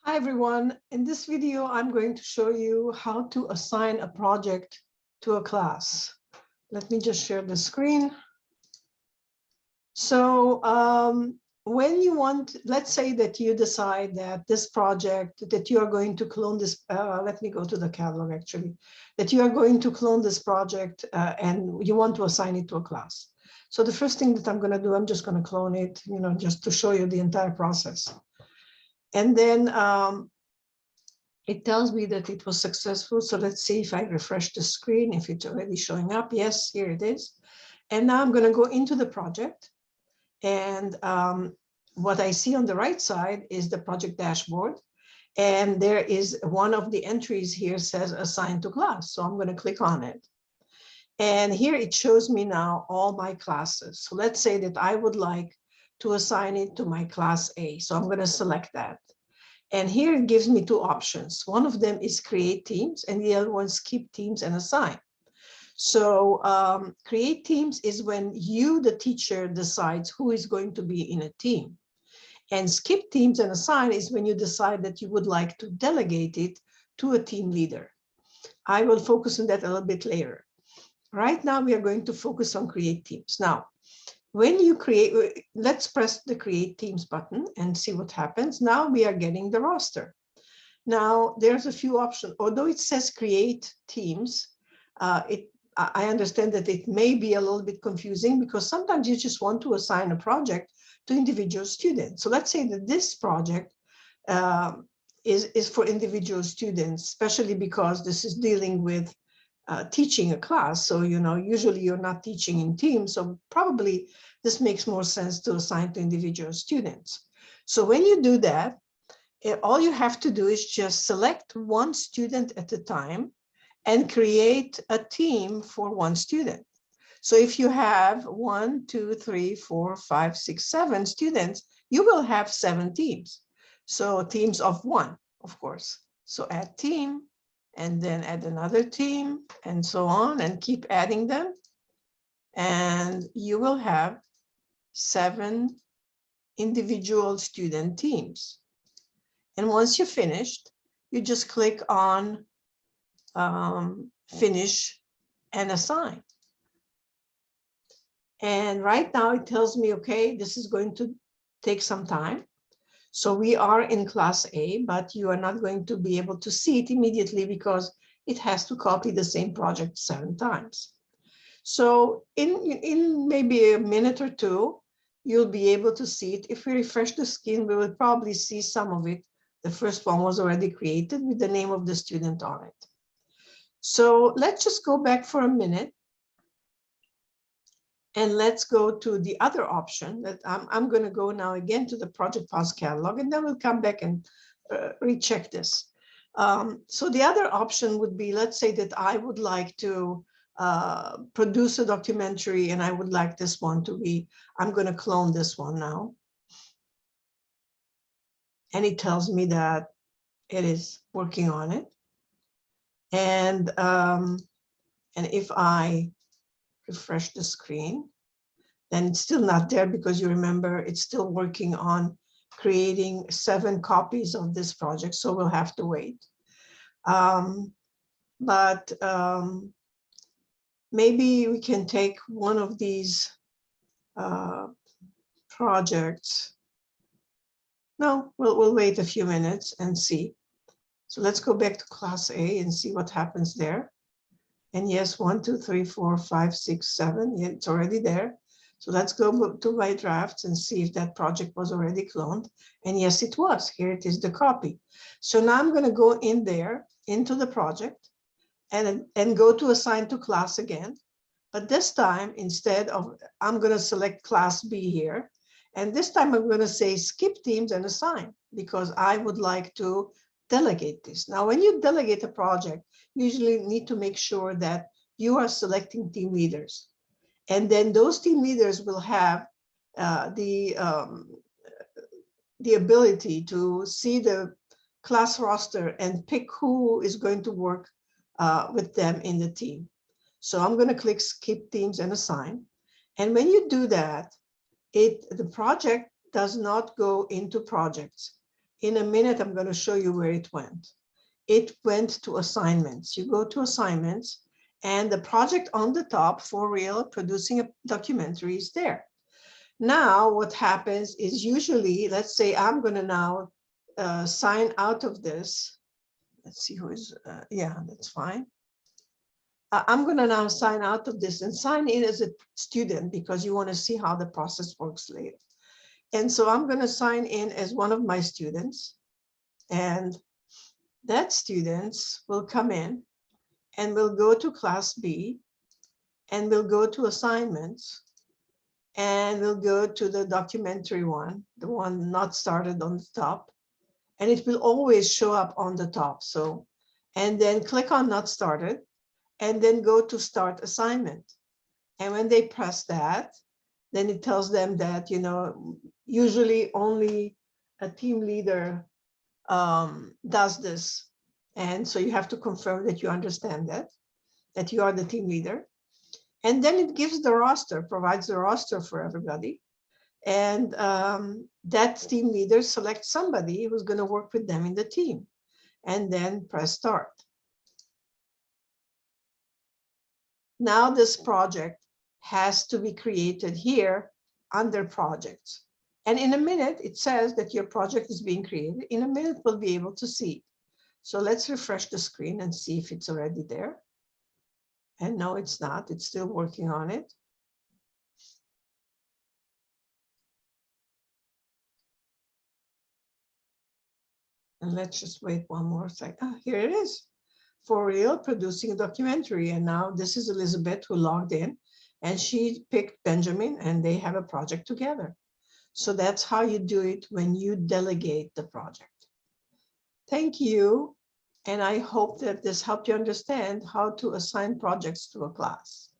Hi everyone, in this video I'm going to show you how to assign a project to a class. Let me just share the screen. So when you want, let's say that you decide that this project, that you are going to clone this, let me go to the catalog actually, that you are going to clone this project and you want to assign it to a class. So the first thing that I'm going to do, I'm just going to clone it, just to show you the entire process. And then it tells me that it was successful. So let's see if I refresh the screen, if it's already showing up. Yes, here it is. And now I'm going to go into the project. And what I see on the right side is the project dashboard. And there is one of the entries here says assign to class. So I'm going to click on it. And here it shows me now all my classes. So let's say that I would like to assign it to my class A. So I'm going to select that. And here it gives me two options. One of them is create teams and the other one is skip teams and assign. So create teams is when you, the teacher, decides who is going to be in a team. And skip teams and assign is when you decide that you would like to delegate it to a team leader. I will focus on that a little bit later. Right now, we are going to focus on create teams. Now, when you create, let's press the create teams button and see what happens. Now we are getting the roster. Now there's a few options. Although it says create teams, I understand that it may be a little bit confusing because sometimes you just want to assign a project to individual students. So let's say that this project is for individual students, especially because this is dealing with teaching a class. So, usually you're not teaching in teams. So probably this makes more sense to assign to individual students. So when you do that, all you have to do is just select one student at a time and create a team for one student. So if you have 1, 2, 3, 4, 5, 6, 7 students, you will have 7 teams. So teams of 1, of course. So add team, and then add another team, and so on, and keep adding them. And you will have 7 individual student teams. And once you're finished, you just click on finish and assign. And right now it tells me, okay, this is going to take some time. So we are in class A, but you are not going to be able to see it immediately because it has to copy the same project 7 times. So in maybe a minute or two, you'll be able to see it. If we refresh the screen, we will probably see some of it. The first one was already created with the name of the student on it. So let's just go back for a minute. And let's go to the other option that I'm going to go now again to the project pause catalog, and then we'll come back and recheck this. So the other option would be, let's say that I would like to produce a documentary and I would like this one to be, I'm going to clone this one now. And it tells me that it is working on it. And if I refresh the screen, then it's still not there because you remember it's still working on creating 7 copies of this project. So we'll have to wait. Maybe we can take one of these projects. No, we'll wait a few minutes and see. So let's go back to class A and see what happens there. And yes, 1, 2, 3, 4, 5, 6, 7. Yeah, it's already there. So let's go to my drafts and see if that project was already cloned. And yes, it was. Here it is, the copy. So now I'm going to go in there into the project and go to assign to class again. But this time, instead of, I'm going to select class B here. And this time I'm going to say skip teams and assign because I would like to delegate this. Now, when you delegate a project, you usually need to make sure that you are selecting team leaders. And then those team leaders will have the ability to see the class roster and pick who is going to work with them in the team. So I'm going to click skip teams and assign. And when you do that, the project does not go into projects. in a minute, I'm going to show you where it went. It went to assignments. You go to assignments, and the project on the top, For Real, producing a documentary, is there. Now, what happens is usually, let's say I'm going to now sign out of this. Let's see who is, yeah, that's fine. I'm going to now sign out of this and sign in as a student because you want to see how the process works later. And so I'm going to sign in as one of my students, and that students will come in and will go to class B, and we'll go to assignments, and we'll go to the documentary one, the one not started on the top, and it will always show up on the top. So, and then click on not started, and then go to start assignment. And when they press that, then it tells them that, you know, usually only a team leader does this. And so you have to confirm that you understand that you are the team leader. And then it gives the roster, provides the roster for everybody. And that team leader selects somebody who's going to work with them in the team, and then press start. Now this project has to be created here under projects. And in a minute, it says that your project is being created. In a minute, we'll be able to see it. So let's refresh the screen and see if it's already there. And no, it's not. It's still working on it. And let's just wait one more second. Ah, here it is. For Real, producing a documentary. And now this is Elizabeth who logged in, and she picked Benjamin, and they have a project together. So that's how you do it when you delegate the project. Thank you. And I hope that this helped you understand how to assign projects to a class.